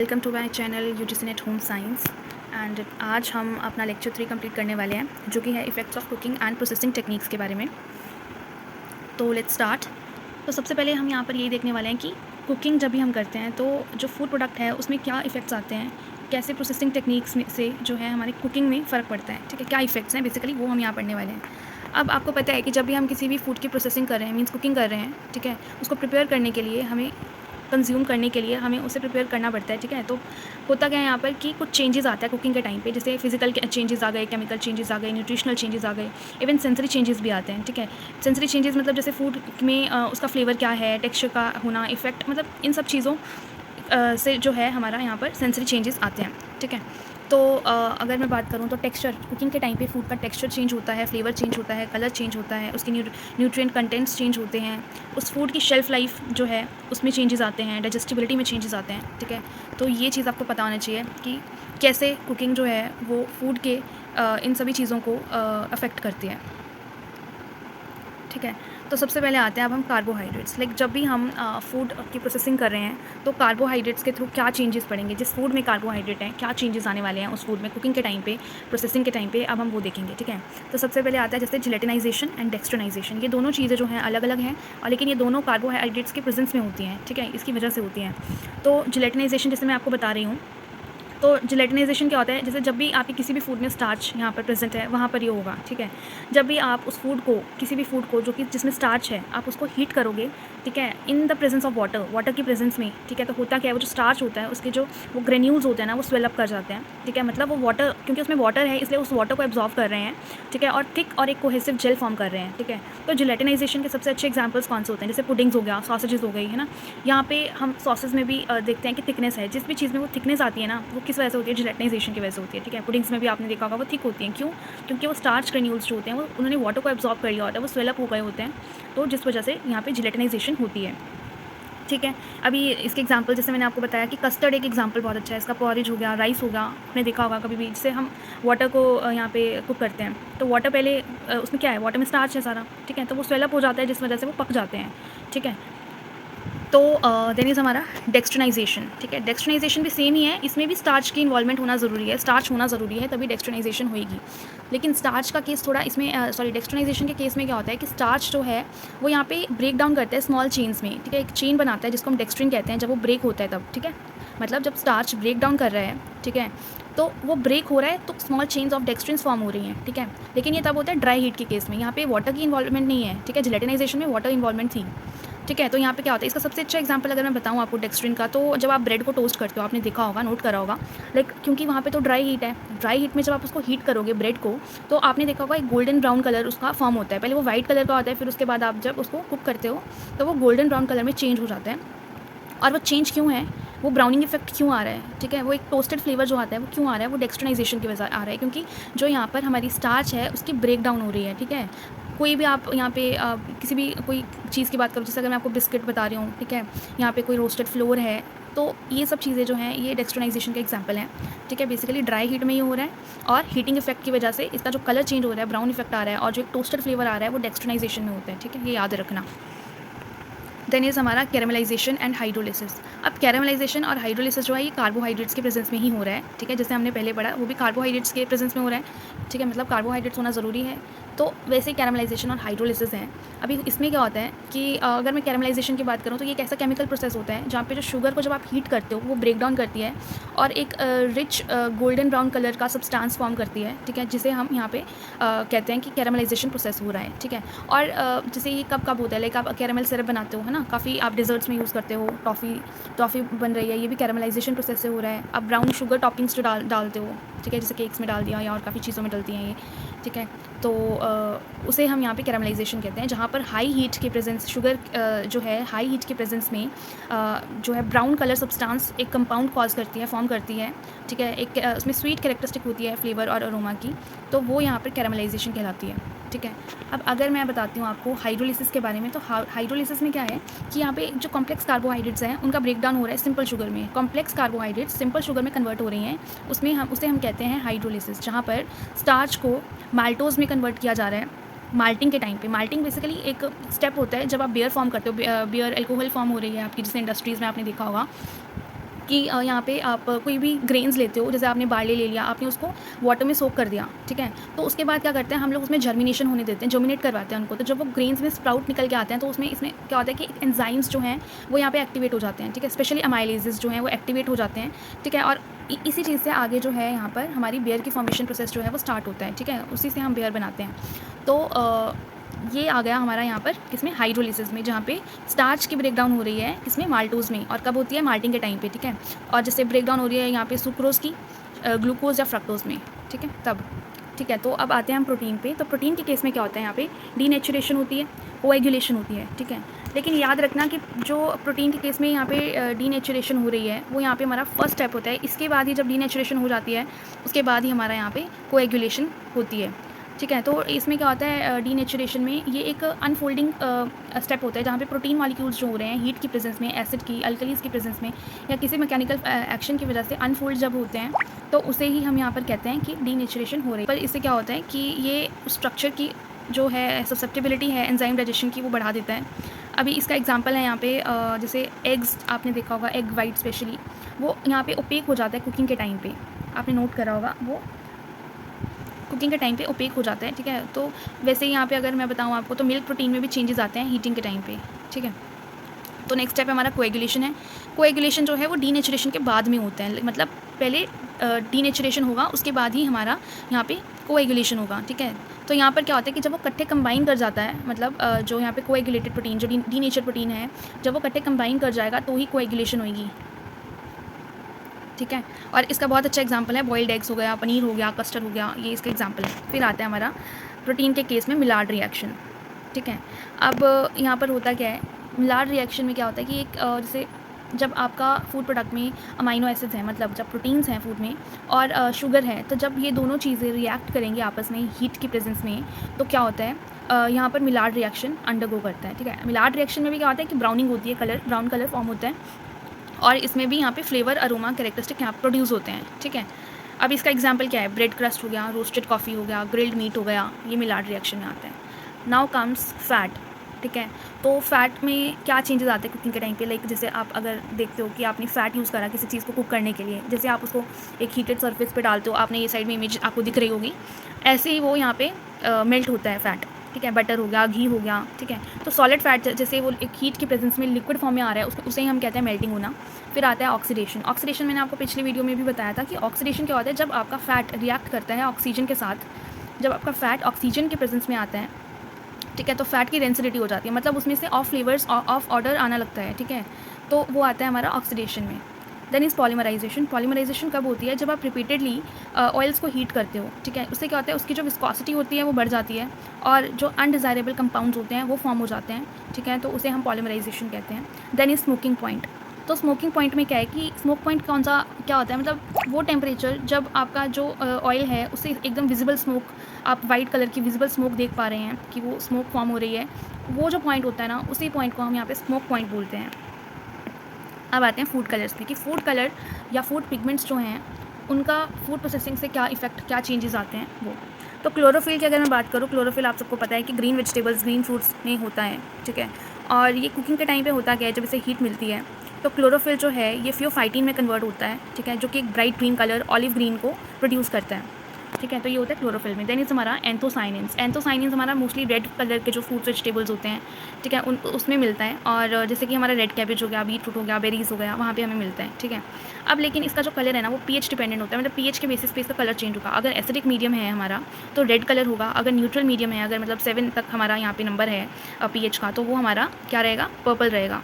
Welcome to my channel UGC NET home science. And आज हम अपना लेक्चर 3 कंप्लीट करने वाले हैं, जो कि है effects of cooking and processing techniques के बारे में। तो लेट्स स्टार्ट। तो सबसे पहले हम यहाँ पर यही देखने वाले हैं कि कुकिंग जब भी हम करते हैं तो जो फूड प्रोडक्ट है उसमें क्या इफ़ेक्ट्स आते हैं, कैसे प्रोसेसिंग टेक्निक्स में से जो है हमारी कुकिंग में फ़र्क पड़ता है। ठीक है, क्या इफ़ेक्ट्स हैं बेसिकली वो हम यहाँ पढ़ने वाले हैं। अब आपको पता है कि जब भी हम किसी भी फूड की प्रोसेसिंग कर रहे हैं, मीन्स कुकिंग कर रहे हैं, ठीक है, उसको प्रिपेयर करने के लिए हमें कंज्यूम करने के लिए हमें उसे प्रिपेयर करना पड़ता है। ठीक है, तो होता क्या है यहाँ पर कि कुछ चेंजेस आता है कुकिंग के टाइम पे, जैसे फिजिकल चेंजेस आ गए, केमिकल चेंजेस आ गए, न्यूट्रिशनल चेंजेस आ गए, इवन सेंसरी चेंजेस भी आते हैं। ठीक है, सेंसरी चेंजेस मतलब जैसे फूड में उसका फ्लेवर क्या है, टेक्सचर का होना, इफेक्ट, मतलब इन सब चीज़ों से जो है हमारा यहाँ पर सेंसरी चेंजेस आते हैं। ठीक है, तो अगर मैं बात करूँ तो टेक्सचर, कुकिंग के टाइम पे फूड का टेक्सचर चेंज होता है, फ्लेवर चेंज होता है, कलर चेंज होता है, उसके न्यूट्रिएंट कंटेंट्स चेंज होते हैं, उस फूड की शेल्फ़ लाइफ जो है उसमें चेंजेस आते हैं, डाइजेस्टिबिलिटी में चेंजेस आते हैं। ठीक है, तो ये चीज़ आपको पता होना चाहिए कि कैसे कुकिंग जो है वो फूड के इन सभी चीज़ों को अफेक्ट करती है। ठीक है, तो सबसे पहले आते हैं अब हम कार्बोहाइड्रेट्स। लाइक जब भी हम फूड की प्रोसेसिंग कर रहे हैं तो कार्बोहाइड्रेट्स के थ्रू क्या चेंजेस पड़ेंगे, जिस फूड में कार्बोहाइड्रेट है क्या चेंजेस आने वाले हैं उस फूड में कुकिंग के टाइम पे, प्रोसेसिंग के टाइम पे, अब हम वो देखेंगे। ठीक है, तो सबसे पहले आता है जैसे जिलेटिनाइजेशन एंड डेक्स्ट्रोनाइजेशन। ये दोनों चीज़ें जो हैं अलग अलग हैं, और लेकिन ये दोनों कार्बोहाइड्रेट्स के प्रेजेंस में होती हैं। ठीक है, इसकी वजह से होती हैं। तो जिलेटिनाइजेशन जैसे मैं आपको बता रही हूँ, तो जिलेटिनाइजेशन क्या होता है, जैसे जब भी आपके किसी भी फूड में स्टार्च यहाँ पर प्रेजेंट है वहाँ पर ये होगा। ठीक है, जब भी आप उस फूड को, किसी भी फूड को जो कि जिसमें स्टार्च है, आप उसको हीट करोगे, ठीक है, in the presence of water, water की प्रेजेंस में, ठीक है, तो होता क्या है, वो जो स्टार्च होता है उसके जो वो ग्रेन्यूल्स होते हैं ना, वो स्वेल अप कर जाते हैं। ठीक है, मतलब वो वाटर, क्योंकि उसमें वाटर है इसलिए उस वाटर को एब्जॉर्व कर रहे हैं। ठीक है, और थिक और एक कोहेसिव जेल फॉर्म कर रहे हैं। ठीक है, तो जिलेटिनाइजेशन के सबसे अच्छे एग्जाम्पल्स कौन से होते हैं, जैसे पुडिंग्स हो गया, सॉसेजेस हो गई, है ना। यहाँ पे हम सॉसेज में भी देखते हैं कि थिकनेस है, जिस भी चीज़ में वो थिकनेस आती है ना, वो किस वजह से होती है, जिलेटिनाइजेशन की वजह से होती है। ठीक है, पुडिंग्स में भी आपने देखा होगा वो थिक होती हैं, क्यों? क्योंकि वो स्टार्च ग्रेन्यूल्स जो होते हैं वो उन्होंने वाटर को एब्जॉर्ब कर लिया होता है, वो स्वेल अप हो गए होते हैं, तो जिस वजह से यहाँ पे जिलेटिनाइजेशन होती है। ठीक है, अभी इसके एग्जांपल जैसे मैंने आपको बताया कि कस्टर्ड एक एग्जांपल बहुत अच्छा है, इसका पॉरेज हो गया, राइस हो गया, आपने देखा होगा कभी भी, जिससे हम वाटर को यहाँ पे कुक करते हैं, तो वाटर पहले उसमें क्या है, वाटर में स्टार्च है सारा। ठीक है, तो वो स्वेल अप हो जाता है जिस वजह से वो पक जाते हैं। ठीक है, तो देन इज़ हमारा डेक्स्ट्रोनाइजेशन। ठीक है, डेक्स्ट्रोनाइजेशन भी सेम ही है, इसमें भी स्टार्च की इन्वॉल्वमेंट होना ज़रूरी है, स्टार्च होना ज़रूरी है, तभी डेक्स्ट्रोनाइजेशन होएगी। लेकिन स्टार्च का केस थोड़ा इसमें डेक्स्ट्रोनाइजेशन के केस में क्या होता है कि स्टार्च जो है वो यहाँ पे ब्रेक डाउन करता है स्मॉल चेन्स में। ठीक है, एक चेन बनाता है जिसको हम डेक्स्ट्रिन कहते हैं, जब वो ब्रेक होता है तब। ठीक है, मतलब जब स्टार्च ब्रेक डाउन कर रहा है, ठीक है, तो वो ब्रेक हो रहा है तो स्मॉल चेन्स ऑफ डेक्स्ट्रिन्स फॉर्म हो रही हैं। ठीक है, लेकिन ये तब होता है ड्राई हीट के केस में, यहाँ पे वाटर की इन्वॉल्वमेंट नहीं है। ठीक है, जिलेटिनाइजेशन में वाटर इन्वॉल्वमेंट थी। ठीक है, तो यहाँ पे क्या होता है, इसका सबसे अच्छा एग्जांपल अगर मैं बताऊँ आपको डेक्स्ट्रिन का, तो जब आप ब्रेड को टोस्ट करते हो, आपने देखा होगा, नोट करा होगा, लाइक क्योंकि वहाँ पे तो ड्राई हीट है, ड्राई हीट में जब आप उसको हीट करोगे ब्रेड को, तो आपने देखा होगा एक गोल्डन ब्राउन कलर उसका फॉर्म होता है। पहले वो वाइट कलर का होता है, फिर उसके बाद आप जब उसको कुक करते हो तो वो गोल्डन ब्राउन कलर में चेंज हो जाता है। और वो चेंज क्यों है, वो ब्राउनिंग इफेक्ट क्यों आ रहा है, ठीक है, वो एक टोस्टेड फ्लेवर जो आता है वो क्यों आ रहा है, वो डेक्स्ट्रोनाइजेशन की वजह आ रहा है, क्योंकि जो यहाँ पर हमारी स्टार्च है उसकी ब्रेक डाउन हो रही है। ठीक है, कोई भी आप यहाँ पे किसी भी कोई चीज़ की बात करो, जैसे अगर मैं आपको बिस्किट बता रही हूँ, ठीक है, यहाँ पे कोई रोस्टेड फ्लोर है, तो ये सब चीज़ें जो हैं ये डेक्स्ट्रोनाइजेशन का एग्जांपल हैं। ठीक है, बेसिकली ड्राई हीट में ये हो रहा है, और हीटिंग इफेक्ट की वजह से इसका जो कलर चेंज हो रहा है, ब्राउन इफेक्ट आ रहा है, और जो एक टोस्टेड फ्लेवर आ रहा है वो डेक्स्ट्रोनाइजेशन में होता है। ठीक है, ये याद रखना। देन इज़ हमारा कैरामलाइजेशन एंड हाइड्रोलिसिस। अब कैरामलाइजेशन और हाइड्रोलिसिस जो है ये कार्बोहाइड्रेट्स के प्रेजेंस में ही हो रहा है। ठीक है, जैसे हमने पहले पढ़ा, वो भी कार्बोहाइड्रेट्स के प्रेजेंस में हो रहा है। ठीक है, मतलब कार्बोहाइड्रेट्स होना ज़रूरी है, तो वैसे ही कैरामलाइजेशन और हाइड्रोलिसिस हैं। अभी इसमें क्या होता है कि अगर मैं कैरामलाइजेशन की बात करूँ तो ये एक ऐसा केमिकल प्रोसेस होता है जहाँ पे जो शुगर को जब आप हीट करते हो वो ब्रेक डाउन करती है और एक रिच गोल्डन ब्राउन कलर का सब्सटेंस फॉर्म करती है। ठीक है, जिसे हम यहाँ पे कहते हैं कि कैरामलाइजेशन प्रोसेस हो रहा है। ठीक है, और जैसे ये कब कब होता है, लाइक आप कैरामल सिरप बनाते हो, है ना, काफ़ी आप डिज़र्ट्स में यूज़ करते हो, टॉफ़ी बन रही है, ये भी कैरामलाइजेशन प्रोसेस से हो रहा है। आप ब्राउन शुगर टॉपिंग्स जो डालते हो, ठीक है, जैसे केक्स में डाल दिया या और काफ़ी चीज़ों में डलती हैं ये। ठीक है, तो उसे हम यहाँ पे कैरामलाइजेशन कहते हैं, जहाँ पर हाई हीट के प्रेजेंस, शुगर जो है हाई हीट के प्रेजेंस में जो है ब्राउन कलर सब्सटेंस एक कंपाउंड कॉज करती है, फॉर्म करती है। ठीक है, एक उसमें स्वीट कैरेक्टरिस्टिक होती है फ्लेवर और अरोमा की, तो वो यहाँ पर कैरामलाइजेशन कहलाती है। ठीक है, अब अगर मैं बताती हूँ आपको हाइड्रोलिसिस के बारे में, तो हाइड्रोलिसिस में क्या है कि यहाँ पे जो कॉम्प्लेक्स कार्बोहाइड्रेट्स हैं उनका ब्रेक डाउन हो रहा है सिंपल शुगर में, कॉम्प्लेक्स कार्बोहाइड्रेट्स सिंपल शुगर में कन्वर्ट हो रही हैं, उसमें हम कहते हैं हाइड्रोलिसिस, जहाँ पर स्टार्च को माल्टोज में कन्वर्ट किया जा रहा है माल्टिंग के टाइम पे। माल्टिंग बेसिकली एक स्टेप होता है जब आप बियर फॉर्म करते हो, बियर अल्कोहल फॉर्म हो रही है आपकी, जैसे इंडस्ट्रीज़ में आपने देखा होगा, कि यहाँ पे आप कोई भी ग्रेन्स लेते हो, जैसे आपने बार्ले ले लिया, आपने उसको वाटर में सोक कर दिया, ठीक है। तो उसके बाद क्या करते हैं हम लोग, उसमें जर्मिनेशन होने देते हैं, जर्मिनेट करवाते हैं उनको। तो जब वो ग्रेन्स में स्प्राउट निकल के आते हैं तो इसमें क्या होता है कि एंजाइम्स जो हैं वो यहाँ पे एक्टिवेट हो जाते हैं, ठीक है। स्पेशली अमाइलेजेस जो हैं वो एक्टिवेट हो जाते हैं, ठीक है। और इसी चीज़ से आगे जो है यहाँ पर हमारी बेयर की फॉर्मेशन प्रोसेस जो है वो स्टार्ट होता है, ठीक है। उसी से हम बेयर बनाते हैं। तो ये आ गया हमारा यहाँ पर किसमें, हाइड्रोलिसिस में, जहाँ पे स्टार्च की ब्रेकडाउन हो रही है किसमें, माल्टोज़ में। और कब होती है, माल्टिंग के टाइम पे, ठीक है। और जैसे ब्रेकडाउन हो रही है यहाँ पे सुक्रोज़ की ग्लूकोज या फ्रक्टोज़ में, ठीक है, तब, ठीक है। तो अब आते हैं हम प्रोटीन पे। तो प्रोटीन के केस में क्या होता है, यहाँ पे डीनेचुरेशन होती है, कोएगुलेशन होती है, ठीक है। लेकिन याद रखना कि जो प्रोटीन के केस में यहाँ पे डीनेचुरेशन हो रही है वो यहाँ पे हमारा फर्स्ट स्टेप होता है। इसके बाद ही जब डीनेचुरेशन हो जाती है उसके बाद ही हमारा यहाँ पे कोएगुलेशन होती है, ठीक है। तो इसमें क्या होता है, डीनेचुरेशन में ये एक अनफोल्डिंग स्टेप होता है जहाँ पे प्रोटीन मॉलिक्यूल्स जो हो रहे हैं हीट की प्रेजेंस में, एसिड की, अल्कलीज की प्रेजेंस में, या किसी मैकेनिकल एक्शन की वजह से अनफोल्ड जब होते हैं तो उसे ही हम यहाँ पर कहते हैं कि डीनेचुरेशन हो रही है। पर इससे क्या होता है कि ये स्ट्रक्चर की जो है ससेप्टेबिलिटी है एंजाइम डाइजेशन की वो बढ़ा देता है। अभी इसका एग्जांपल है यहाँ पे जैसे एग्स आपने देखा होगा, एग वाइट स्पेशली वो यहाँ पे ओपेक हो जाता है कुकिंग के टाइम पे, आपने नोट करा होगा, वो कुकिंग के टाइम पे ओपेक हो जाता है, ठीक है। तो वैसे ही यहाँ पे अगर मैं बताऊँ आपको तो मिल्क प्रोटीन में भी चेंजेस आते हैं हीटिंग के टाइम पे, ठीक है। तो नेक्स्ट स्टेप हमारा कोएगुलेशन है। कोएगुलेशन जो है वो डीनेचुरेशन के बाद में होता है, मतलब पहले डीनेचुरेशन होगा उसके बाद ही हमारा यहाँ पे कोएगुलेशन होगा, ठीक है। तो यहाँ पर क्या होता है कि जब वो इकट्ठे कंबाइन कर जाता है, मतलब जो यहाँ पे कोएगुलेटेड प्रोटीन जो डीनेचर प्रोटीन है, जब वो इकट्ठे कंबाइन कर जाएगा तो ही कोएगुलेशन होगी, ठीक है। और इसका बहुत अच्छा एग्जांपल है बॉइल्ड एग्स हो गया, पनीर हो गया, कस्टर्ड हो गया, ये इसका एग्जांपल है। फिर आता है हमारा प्रोटीन के केस में मिलार्ड रिएक्शन, ठीक है। अब यहाँ पर होता क्या है, मिलार्ड रिएक्शन में क्या होता है कि एक जैसे जब आपका फूड प्रोडक्ट में अमाइनो एसिड्स हैं, मतलब जब प्रोटीन्स हैं फूड में और शुगर है, तो जब ये दोनों चीज़ें रिएक्ट करेंगे आपस में हीट की प्रेजेंस में, तो क्या होता है यहाँ पर मिलार्ड रिएक्शन अंडरगो करता है, ठीक है। मिलार्ड रिएक्शन में भी क्या होता है कि ब्राउनिंग होती है, कलर ब्राउन कलर फॉर्म होता है, और इसमें भी यहाँ पे फ्लेवर अरोमा कैरेक्टरिस्टिक यहाँ प्रोड्यूस होते हैं, ठीक है। अब इसका एग्जांपल क्या है, ब्रेड क्रस्ट हो गया, रोस्टेड कॉफ़ी हो गया, ग्रिल्ड मीट हो गया, ये मिलार्ड रिएक्शन में आता है। नाउ कम्स फैट, ठीक है। तो फैट में क्या चेंजेस आते हैं कुकिंग के टाइम पे, लाइक जैसे आप अगर देखते हो कि आपने फ़ैट यूज़ करा किसी चीज़ को कुक करने के लिए, जैसे आप उसको एक हीटेड सरफेस पे डालते हो, आपने ये साइड में इमेज आपको दिख रही होगी, ऐसे ही वो यहाँ पे मेल्ट होता है फ़ैट, ठीक है। बटर हो गया, घी हो गया, ठीक है। तो सॉलिड फैट जैसे वो एक हीट की प्रेजेंस में लिक्विड फॉर्म में आ रहा है उसे ही हम कहते हैं मेल्टिंग होना। फिर आता है ऑक्सीडेशन। ऑक्सीडेशन मैंने आपको पिछली वीडियो में भी बताया था कि ऑक्सीडेशन क्या होता है, जब आपका फ़ैट रिएक्ट करता है ऑक्सीजन के साथ, जब आपका फ़ैट ऑक्सीजन के प्रेजेंस में आता है, ठीक है, तो फैट की डेंसिटी हो जाती है, मतलब उसमें से ऑफ फ्लेवर्स ऑफ ऑर्डर आना लगता है, ठीक है। तो वो आता है हमारा ऑक्सीडेशन में। Then is polymerisation. पॉलीमराइजेशन कब होती है, जब आप रिपीटेडली ऑयल्स को हीट करते हो, ठीक है। उससे क्या होता है, उसकी जो विस्कोसिटी होती है वो बढ़ जाती है और जो अनडिज़ायरेबल कंपाउंड्स होते हैं वो फॉर्म हो जाते हैं, ठीक है। तो उसे हम पॉलीमराइजेशन कहते हैं। Then is smoking point. तो स्मोकिंग पॉइंट में क्या है कि स्मोक पॉइंट कौन सा क्या होता है, मतलब वो टेम्परेचर जब आपका जो ऑयल है उससे एकदम विजिबल स्मोक, आप वाइट कलर की विजिबल स्मोक देख पा रहे हैं कि वो स्मोक फॉर्म हो रही है, वो जो पॉइंट होता है ना, उसी पॉइंट को हम यहाँ पे स्मोक पॉइंट बोलते हैं। अब आते हैं फूड कलर्स में कि फूड कलर या फूड पिगमेंट्स जो हैं उनका फूड प्रोसेसिंग से क्या इफेक्ट, क्या चेंजेस आते हैं वो। तो क्लोरोफिल की अगर मैं बात करूँ, क्लोरोफिल आप सबको पता है कि ग्रीन वेजिटेबल्स, ग्रीन फ्रूट्स में होता है, ठीक है। और ये कुकिंग के टाइम पे होता क्या है, जब इसे हीट मिलती है तो क्लोरोफिल जो है ये फियोफाइटिन में कन्वर्ट होता है, ठीक है, जो कि एक bright green colour olive green को प्रोड्यूस करता है, ठीक है। तो ये होता है क्लोरोफिल में। देन इज हमारा एंथोसाइनिन्स। एंथोसाइनिन्स हमारा मोस्टली रेड कलर के जो फ्रूट्स वेजिटेबल्स होते हैं, ठीक है, उसमें मिलता है। और जैसे कि हमारा रेड कैबेज हो गया, बीट फ्रूट हो गया, बेरीज हो गया, वहाँ पे हमें मिलता है, ठीक है। अब लेकिन इसका जो कलर है ना वो पीएच डिपेंडेंट होता है, मतलब पीएच के बेसिस पे इसका कलर चेंज होगा। अगर एसिडिक मीडियम है हमारा तो रेड कलर होगा, अगर न्यूट्रल मीडियम है, अगर मतलब 7 तक हमारा यहाँ पे नंबर है पीएच का, तो वो हमारा क्या रहेगा, पर्पल रहेगा,